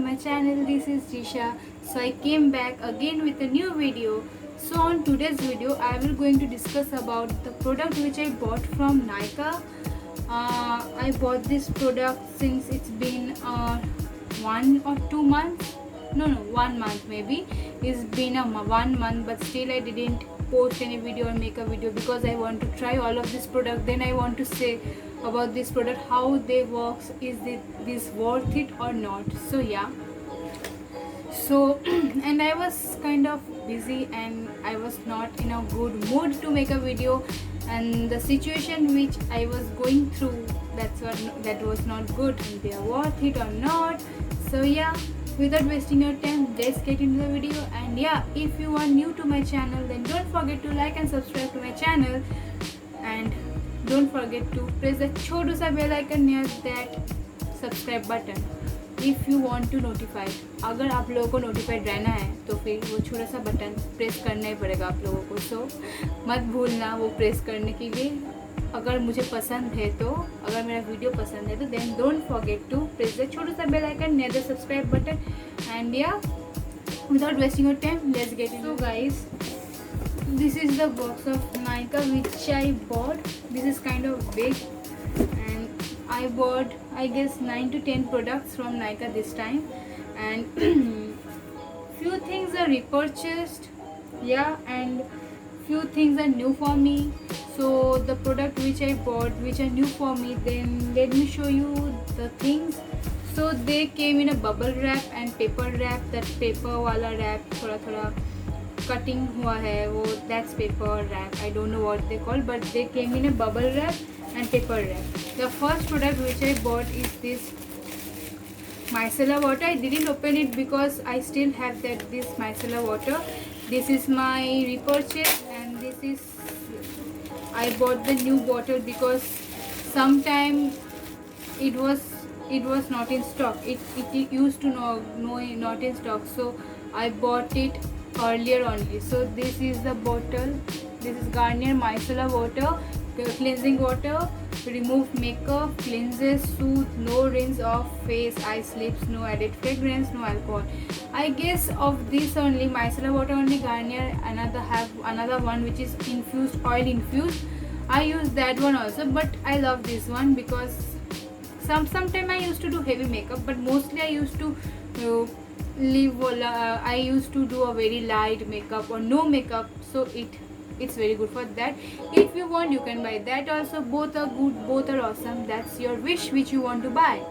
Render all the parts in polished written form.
my channel. This is Jisha. So I came back again with a new video. So on today's video I will going to discuss about the product which I bought from Nykaa. I bought this product since it's been 1 or 2 months. No, 1 month maybe. It's been 1 month, but still I didn't post any video or make a video because I want to try all of this product. Then I want to say about this product, how they works, is this worth it or not. So yeah, so and I was kind of busy and I was not in a good mood to make a video, and the situation which I was going through, that was not good, and they are worth it or not. So yeah, without wasting your time, let's get into the video. And yeah, if you are new to my channel, then don't forget to like and subscribe to my channel, and don't forget to press the छोटू सा bell icon near that subscribe button if you want to notify. अगर आप लोगों को notified रहना है तो फिर वो छोटा सा बटन प्रेस करना ही पड़ेगा आप लोगों को. सो मत भूलना वो प्रेस करने के लिए. अगर मुझे पसंद है तो, अगर मेरा वीडियो पसंद है तो then don't forget to press the छोटा सा bell icon near the subscribe button. And या, without wasting your time, let's get into. So guys, this is the box of Nykaa which I bought. This is kind of big, and I bought, I guess, 9 to 10 products from Nykaa this time, and few things are repurchased, yeah, and few things are new for me. So the product which I bought, which are new for me, then let me show you the things. So they came in a bubble wrap and paper wrap. That paper wala wrap थोड़ा cutting हुआ है वो, that's paper wrap. I don't know what they call, but they came in a bubble wrap and paper wrap. The first product which I bought is this micellar water. I didn't open it because I still have this micellar water. This is my repurchase, and this is, I bought the new bottle because sometime it was not in stock. It used to no not in stock, so I bought it earlier only. So this is the bottle. This is Garnier micellar water, cleansing water, remove makeup, cleanses, soothe, no rinse off face, eye slips, no added fragrance, no alcohol. I guess of this only, micellar water only, Garnier have another one which is infused, oil infused. I use that one also, but I love this one because sometime I used to do heavy makeup, but mostly I used to I used to do a very light makeup or no makeup, so it's very good for that. If you want, you can buy that also. Both are good, both are awesome. That's your wish which you want to buy.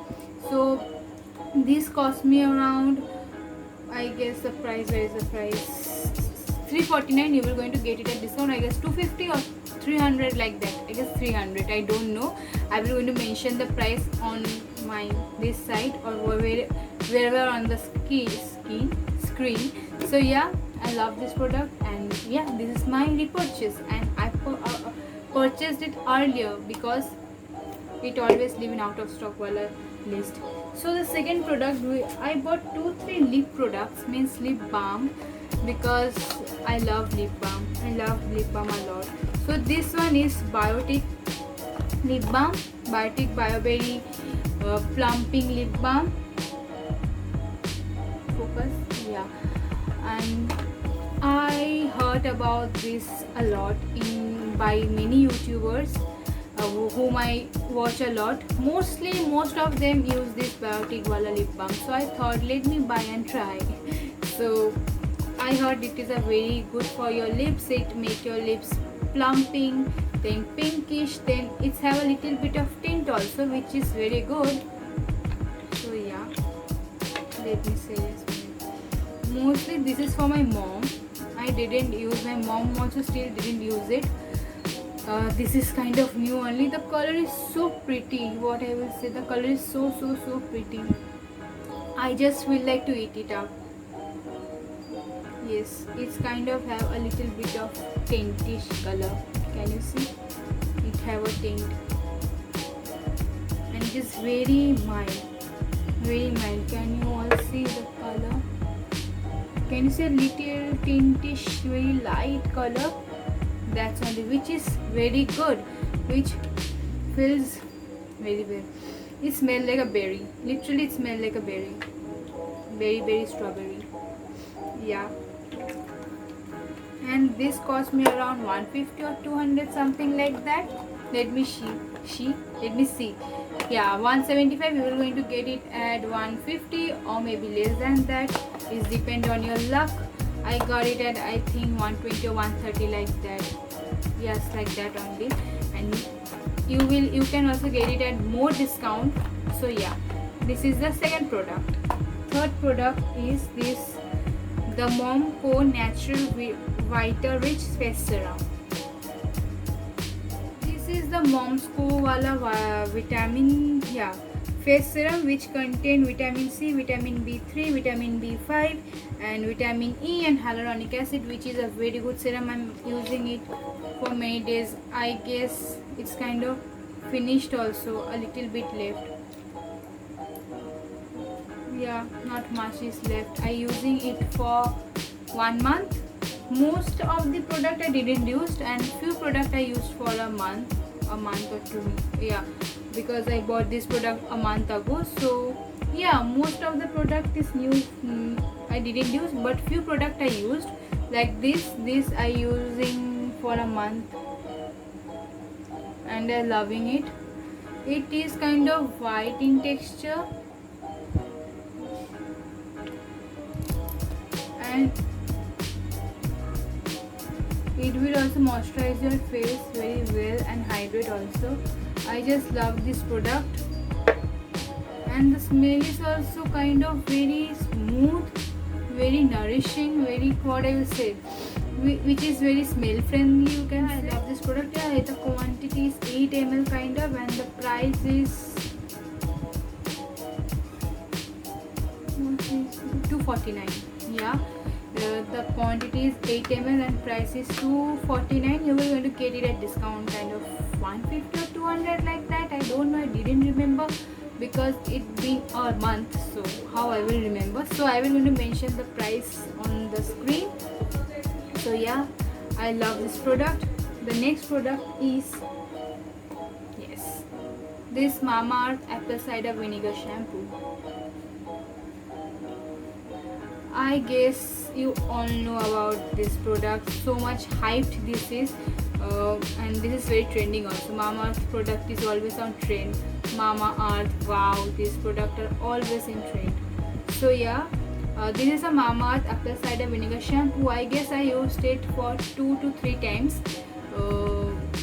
So this cost me around, I guess the price, where is the price, 349. You were going to get it at discount, I guess 250 or 300, like that. I guess 300, I don't know. I will going to mention the price on my this site or wherever on the screen. So yeah, I love this product, and yeah, this is my repurchase, and I purchased it earlier because it always live in out of stock wala list. So the second product, I bought 2-3 lip products, means lip balm, because I love lip balm. I love lip balm a lot. So this one is Biotic lip balm, Biotic Bioberry plumping lip balm. Focus, yeah. And I heard about this a lot by many YouTubers whom I watch a lot. Most of them use this Biotic wala lip balm. So I thought, let me buy and try. So I heard it is a very good for your lips. It make your lips plumping, then pinkish, then it's have a little bit of tint also, which is very good. So yeah, let me say this. Mostly this is for my mom. I didn't use, my mom also still didn't use it. This is kind of new only. The color is so pretty. What I will say, the color is so pretty. I just feel like to eat it up. Yes, it's kind of have a little bit of tintish color. Can you see? It have a tint, and it is very mild. Can you all see the color? Can you see a little tintish, very light color? That's only, which is very good, which feels very well. It smells like a berry. Literally, it smells like a berry. very strawberry. Yeah, and this cost me around 150 or 200, something like that. Let me see. Yeah, 175. You are going to get it at 150 or maybe less than that. It depend on your luck. I got it at I think 120 or 130, like that. Yes, like that only. And you can also get it at more discount. So yeah, this is the second product. Third product is this, the Momco Natural Vita Rich Face Serum. This is the Momco wala vitamin face serum, which contain vitamin C, vitamin B3, vitamin B5 and vitamin E and hyaluronic acid, which is a very good serum. I'm using it for many days. I guess it's kind of finished also, a little bit left. Yeah, not much is left. I using it for 1 month. Most of the product I didn't use, and few product I used for a month or two. Yeah, because I bought this product a month ago. So yeah, most of the product is new. I didn't use, but few product I used, like this I using for a month and I'm loving it. It is kind of white in texture and it will also moisturize your face very well and hydrate also. I just love this product, and the smell is also kind of very smooth, very nourishing, very, what I will say, which is very smell friendly, you can say. I love this product. Yeah, the quantity is 8 ml kind of, and the price is 249. Yeah, the quantity is 8 ml and price is 249. You will going to get it at discount kind of 150 or 200, like that. I don't know, I didn't remember because it been a month, so how I will remember. So I will going to mention the price on the screen. So yeah, I love this product. The next product is this Mamaearth apple cider vinegar shampoo. I guess you all know about this product, so much hyped this is, and this is very trending also. Mamaearth product is always on trend. Mamaearth, wow, these products are always in trend. So yeah, this is a Mamaearth apple cider vinegar shampoo. I guess I used it for 2 to 3 times,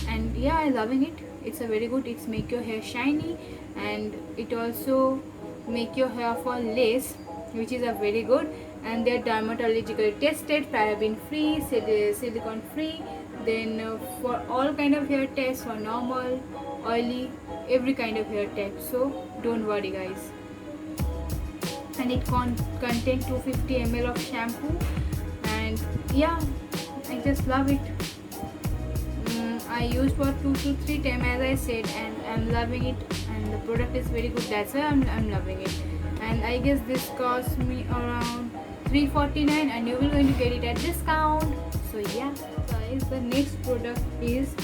and yeah, I'm loving it. It's a very good. It's make your hair shiny, and it also make your hair fall less, which is a very good. And they're dermatologically tested, paraben free, silicone free. Then for all kind of hair types, for normal, oily, every kind of hair type. So don't worry, guys. And it contains 250 ml of shampoo, and yeah, I just love it. I used for 2 to 3 times, as I said, and I'm loving it. And the product is very good. That's why I'm loving it. And I guess this cost me around 349, and you will going to get it at discount. So yeah, guys, the next product is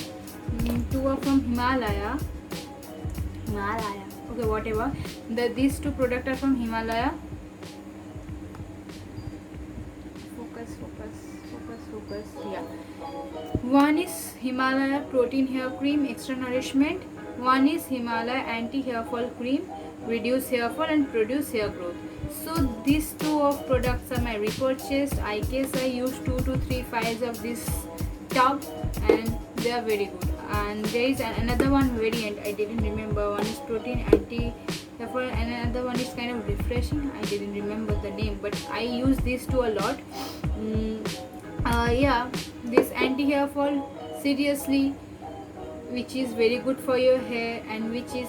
two are from Himalaya. Okay, whatever. These two products are from Himalaya. Focus. Yeah. One is Himalaya Protein Hair Cream Extra Nourishment. One is Himalaya Anti Hair Fall Cream, Reduce Hair Fall and Produce Hair Growth. So these two of products are my repurchased. I guess I used 2 to 3 files of this tub, and they are very good. And there is another one variant, I didn't remember. One is Protein Anti Hair Fall and another one is kind of refreshing. I didn't remember the name, but I use these two a lot. Yeah, this anti hair fall, seriously, which is very good for your hair and which is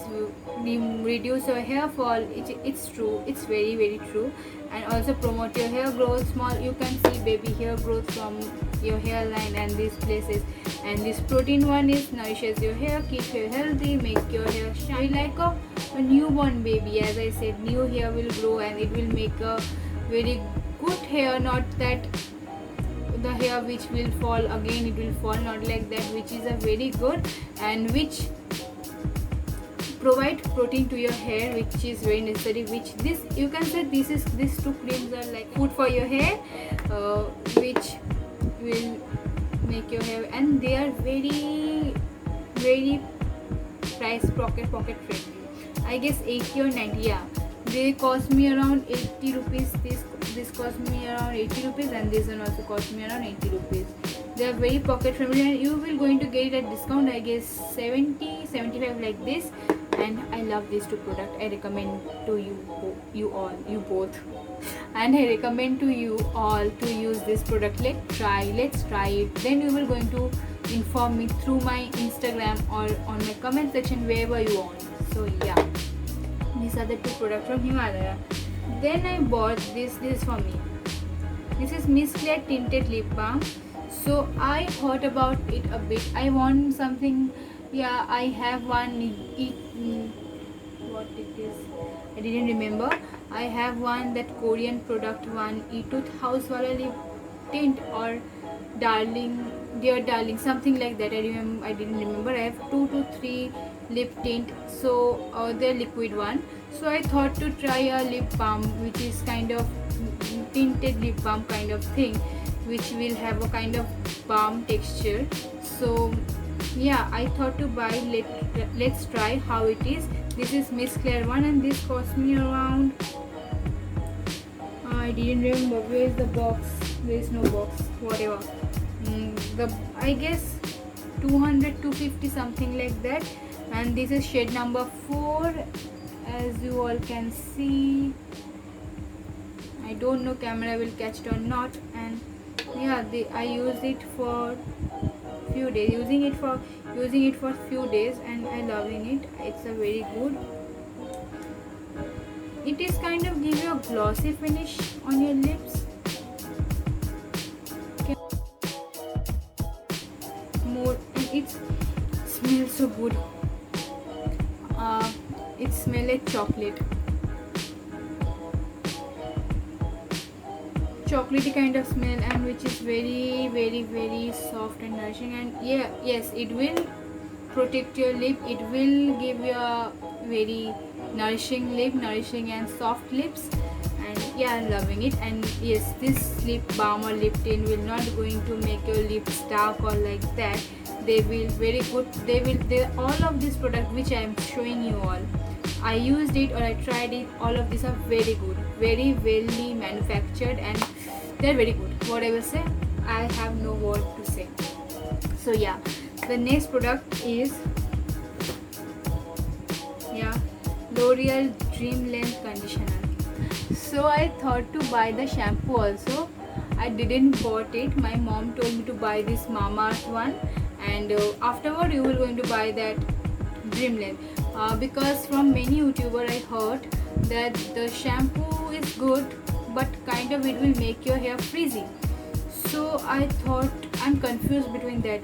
reduce your hair fall. It's true, it's very true. And also promote your hair growth. Small, you can see baby hair growth from your hairline and these places. And this protein one is nourishes your hair, keep your healthy, make your hair shine like a newborn baby. As I said, new hair will grow and it will make a very good hair, not that the hair which will fall again, it will fall, not like that, which is a very good, and which provide protein to your hair, which is very necessary. Which this you can say these two creams are like food for your hair, which will make your hair, and they are very price pocket friendly. I guess 80 or 90. Yeah, they cost me around 80 rupees. This cost me around 80 rupees, and this one also cost me around 80 rupees. They are very pocket friendly, and you will going to get it at discount, I guess 70-75 like this. And I love these two products. I recommend to you both and I recommend to you all to use this product. Let's try it. Then you will going to inform me through my Instagram or on my comment section, wherever you want. So yeah, these are the two products from Himalaya. Then I bought this is for me. This is Miss Claire tinted lip balm. So I thought about it a bit. I want something. Yeah, I have one. What it is, I didn't remember. I have one, that Korean product one, Etude House wala lip tint, or Dear Darling, something like that. I didn't remember. I have 2 to 3 lip tint. So the liquid one. So I thought to try a lip balm, which is kind of tinted lip balm kind of thing, which will have a kind of balm texture. So yeah, I thought to buy. Let's try how it is. This is Miss Claire one, and this cost me around, I didn't remember where is the box. There is no box, whatever. I guess 200-250 something like that. And this is shade number 4, as you all can see. I don't know camera will catch it or not. And yeah, I used it for few days, using it for few days, and I loving it. It's a very good. It is kind of give you a glossy finish on your lips. More, and it smells so good. It smells like chocolatey kind of smell, and which is very soft and nourishing. And yes, it will protect your lip. It will give you a very nourishing and soft lips. And yeah, I'm loving it. And yes, this lip balm or lip tint will not going to make your lips dark or like that. They will very good. All of these products which I am showing you all, I used it or I tried it. All of these are very good, very well manufactured, and they're very good. What I will say, I have no word to say. So yeah, the next product is L'Oreal Dream Length Conditioner. So I thought to buy the shampoo also. I didn't bought it. My mom told me to buy this Mamaearth one, and afterward you will going to buy that Dream Length. Because from many YouTubers I heard that the shampoo is good, but kind of it will make your hair frizzy. So I thought, I'm confused between that.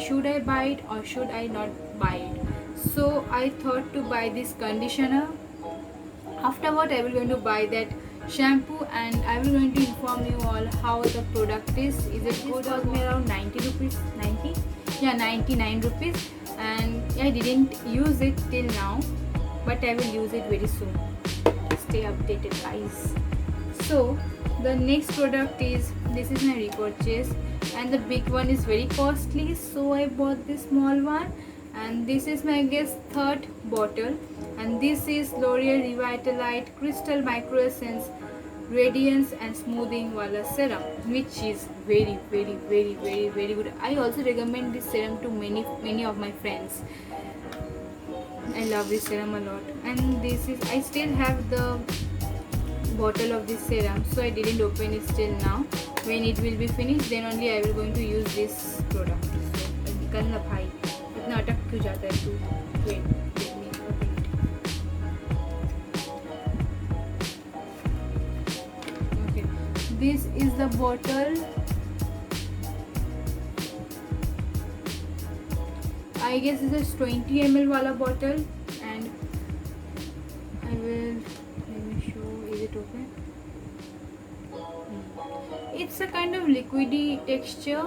Should I buy it or should I not buy it? So I thought to buy this conditioner. Afterward I will going to buy that shampoo, and I will going to inform you all how the product is. Is it good? Cost me around 90 rupees. 90? Yeah, 99 rupees. And I didn't use it till now, but I will use it very soon. Stay updated, guys. So the next product is, this is my repurchase, and the big one is very costly, so I bought this small one. And this is my, I guess, 3rd bottle, and this is L'Oreal Revitalite Crystal Micro Essence Radiance and Smoothing Wala Serum, which is very good. I also recommend this serum to many of my friends. I love this serum a lot. And this is, I still have the bottle of this serum, so I didn't open it till now. When it will be finished, then only I will going to use this product. So निकल ना भाई, इतना अटक क्यों जाता है तू? Wait, let me open it. Okay, this is the bottle. I guess this is 20 ml wala bottle, and I will, let me show. Is it open? It's a kind of liquidy texture,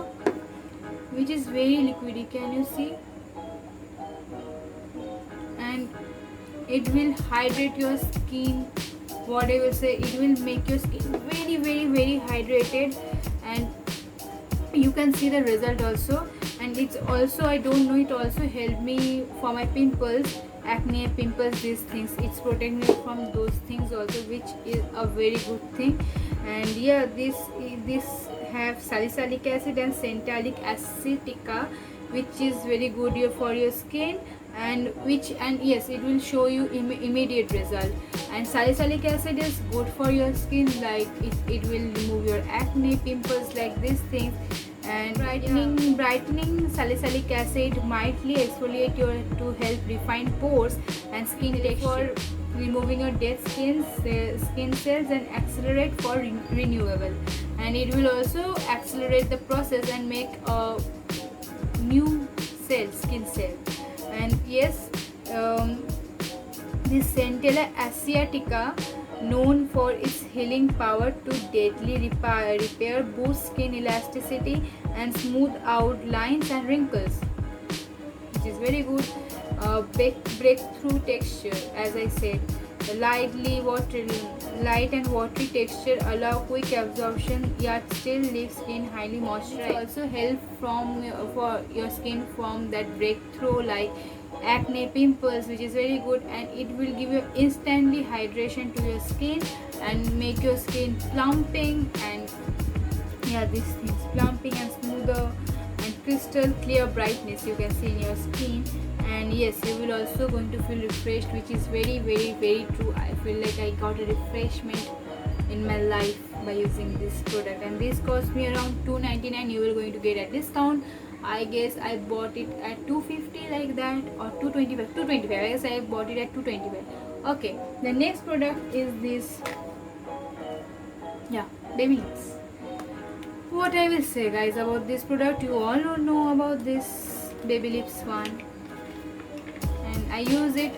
which is very liquidy. Can you see? And it will hydrate your skin. What I will say, it will make your skin very hydrated, and you can see the result also. And it's also, I don't know, it also helped me for my pimples, acne, pimples, these things. It's protect me from those things also, which is a very good thing. And yeah, this have salicylic acid and centalic acetica, which is very good for your skin, and yes, it will show you immediate result. And salicylic acid is good for your skin, like it will remove your acne, pimples, like these things. And brightening salicylic acid mildly exfoliate your to help refine pores and skin texture, removing your dead skin cells, and accelerate for renewable. And it will also accelerate the process and make a new skin cell. And yes, this Centella asiatica, known for its healing power to deadly repair, boost skin elasticity, and smooth out lines and wrinkles, which is very good. Breakthrough texture, as I said, light and watery texture allow quick absorption, yet still leave skin highly moisturized. It also help for your skin from that breakthrough like acne, pimples, which is very good. And it will give you instantly hydration to your skin and make your skin plumping, and yeah, these things, plumping and smoother and crystal clear brightness you can see in your skin. And yes, you will also going to feel refreshed, which is very true. I feel like I got a refreshment in my life by using this product. And this cost me around $2.99. You will going to get a discount. I guess I bought it at $2.50 like that, or $2.25. I guess I bought it at $2.25. Okay, the next product is this, yeah, baby lips. What I will say, guys, about this product, you all don't know about this baby lips one. And I use it.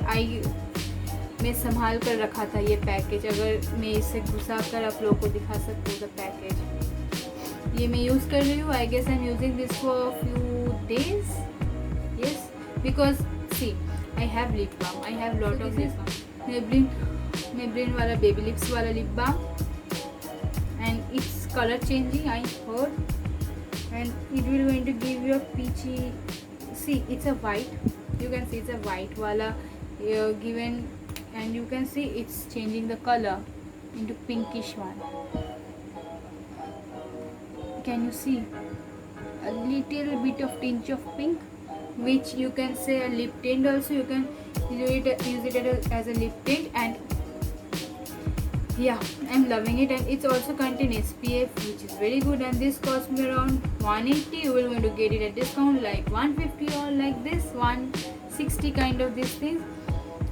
मैं संभाल कर रखा था ये package, अगर मैं इसे घुसा कर आप लोगों को दिखा सकती हूँ द पैकेज। ये मैं यूज़ कर रही हूँ। I guess I am using this for few days, yes, because see I have lip balm, I have lot of lip balm, Maybelline वाला बेबी लिप्स वाला lip balm, and it's color changing, I heard, and it will going to give you a peachy, see it's a white, you can see it's a white wala given, and you can see it's changing the color into pinkish one. Can you see a little bit of tinge of pink, which you can say a lip tint also, you can use it as a lip tint. And yeah, I'm loving it. And it's also contain SPF, which is very good. And this cost me around $180. You will going to get it at discount like $150 or like this $160 kind of these things.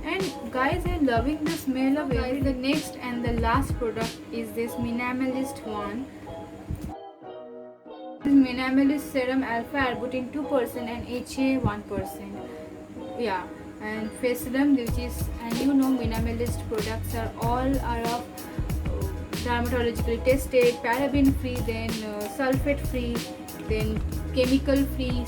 And guys, I'm loving the smell of it. The next and the last product is this Minimalist one. This Minimalist Serum Alpha Arbutin 2% and HA 1%. Yeah, and face serum, which is, and you know, Minimalist products are of dermatologically tested, paraben free, then sulfate free, then chemical free,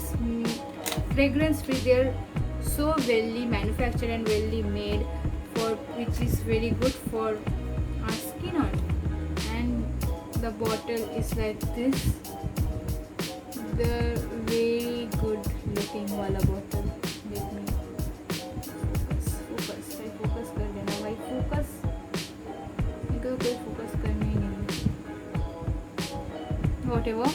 fragrance free. They're so well manufactured and well made, for which is very good for our skin on. And the bottle is like this, the very good looking wala bottle. Let me focus कर देना भाई, focus इनको कोई focus करना ही नहीं। Whatever.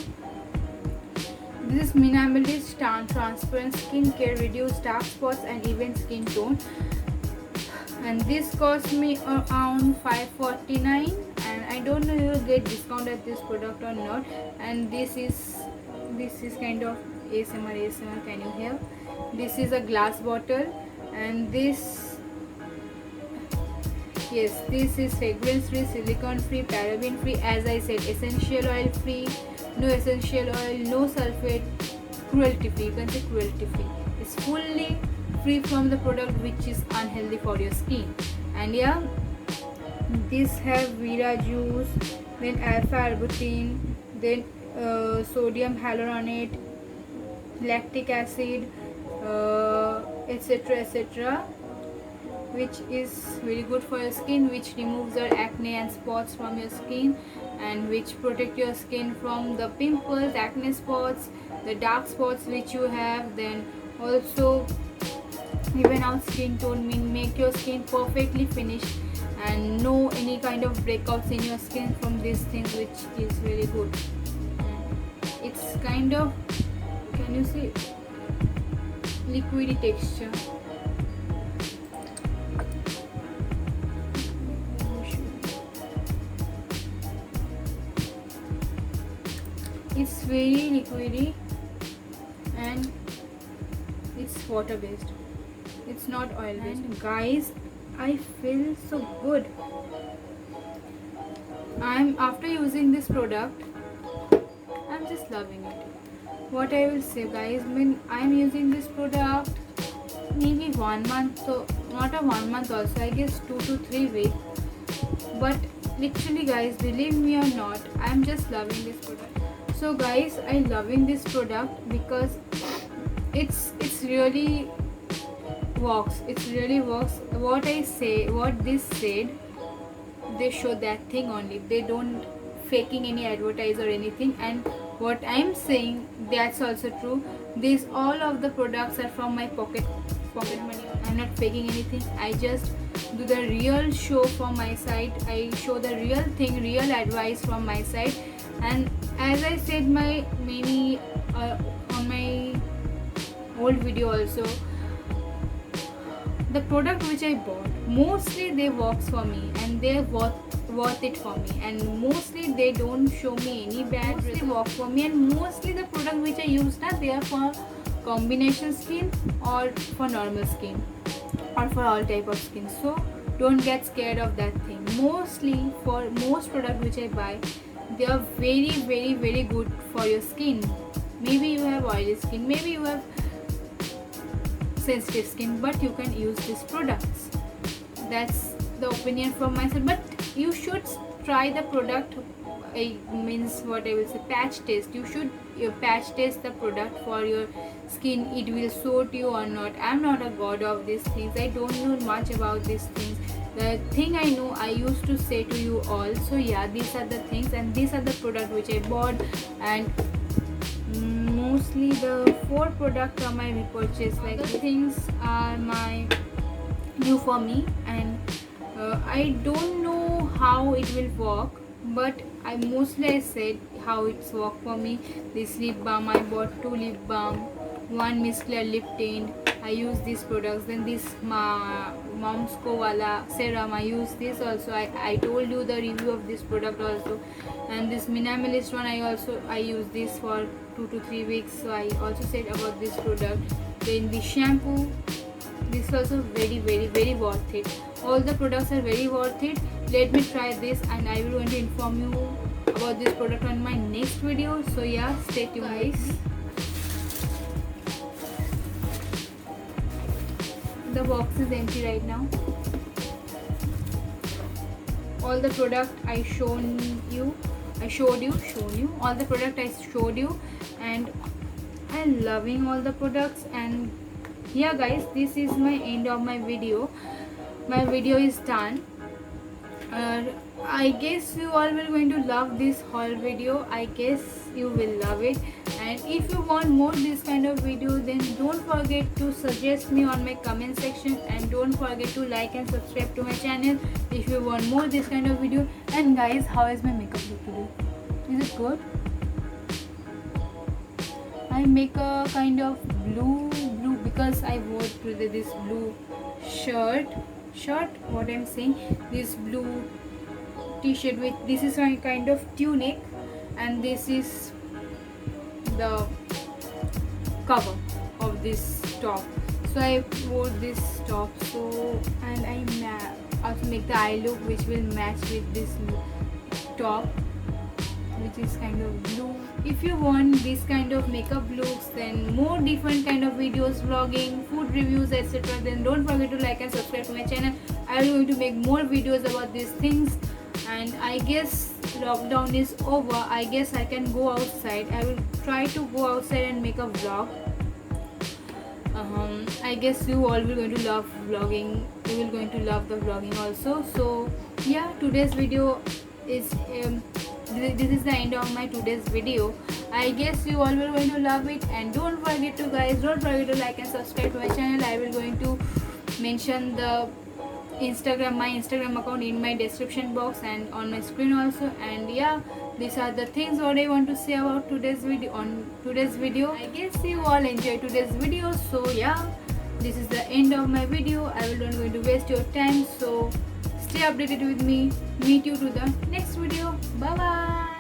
This is Minimalist transparent skincare, reduce dark spots and even skin tone. And this cost me around $5.49. And I don't know if you will get discount at this product or not. And this is kind of ASMR. Can you hear? This is a glass bottle, and this. Yes, this is fragrance free, silicone free, paraben free, as I said, essential oil free, no essential oil, no sulfate, cruelty free. You can say cruelty free. It's fully free from the product which is unhealthy for your skin. And yeah, this have Vera juice, then alpha arbutin, then sodium hyaluronate, lactic acid, etc. which is very good for your skin, which removes your acne and spots from your skin, and which protect your skin from the pimples, acne spots, the dark spots which you have. Then also even out skin tone, mean make your skin perfectly finished and no any kind of breakouts in your skin from these things, which is very good. It's kind of, can you see, liquidy texture. It's very liquidy and it's water based, it's not oil based. And guys, I feel so good. I'm after using this product, I'm just loving it. What I will say guys, when I'm using this product maybe 1 month, so not a 1 month also, I guess 2 to 3 weeks, but literally guys, believe me or not, I'm just loving this product. So guys, I loving this product because it's really works. It really works. What I say, what this said, they show that thing only. They don't faking any advertise or anything. And what I'm saying, that's also true. These all of the products are from my pocket money. I'm not faking anything. I just do the real show from my side. I show the real thing, real advice from my side. And as I said my many on my old video also, the product which I bought, mostly they works for me and they're worth it for me, and mostly they don't show me any bad results. They work for me, and mostly the product which I use now, they are for combination skin or for normal skin or for all type of skin. So don't get scared of that thing. Mostly for most product which I buy, they are very good for your skin. Maybe you have oily skin, maybe you have sensitive skin, but you can use these products. That's the opinion from myself. But you should try the product. Means what I will say, patch test. You should patch test the product for your skin. It will suit you or not. I'm not a god of these things. I don't know much about these things. The thing I know, I used to say to you all. So yeah, these are the things, and these are the product which I bought. And mostly the 4 products are my repurchase. Like the things are my new for me, and I don't know how it will work, but I said how it's work for me. This lip balm, I bought 2 lip balm, 1 Miss Claire lip tint. I use these products. Then this Mom's Co wala serum, I use this also. I told you the review of this product also. And this minimalist one, I use this for 2 to 3 weeks. So I also said about this product. Then the shampoo, this also very worth it. All the products are very worth it. Let me try this, and I will going to inform you about this product on my next video. So yeah, stay tuned guys. The box is empty right now. All the product I showed you all the product I showed you, and I'm loving all the products. And yeah guys, this is my end of my video. My video is done. I guess you all will going to love this haul video. I guess you will love it. And if you want more this kind of video, then don't forget to suggest me on my comment section, and don't forget to like and subscribe to my channel if you want more this kind of video. And guys, how is my makeup look today? Is it good? I make a kind of blue because I wore today this blue shirt, what I'm saying, this blue t-shirt with, this is my kind of tunic, and this is the cover of this top. So I wore this top, so, and I also make the eye look which will match with this top, which is kind of blue. If you want this kind of makeup looks, then more different kind of videos, vlogging, food reviews, etc., then don't forget to like and subscribe to my channel. I am going to make more videos about these things. And I guess lockdown is over. I guess I can go outside. I will try to go outside and make a vlog. I guess you all will going to love vlogging. You will going to love the vlogging also. So yeah, today's video is this is the end of my today's video. I guess you all will going to love it, and don't forget to guys, don't forget to like and subscribe to my channel. I will going to mention the my Instagram account in my description box and on my screen also. And yeah, these are the things what I want to say about today's video. I guess you all enjoyed today's video. So yeah, this is the end of my video. I will not going to waste your time, so stay updated with me. Meet you to the next video. Bye bye.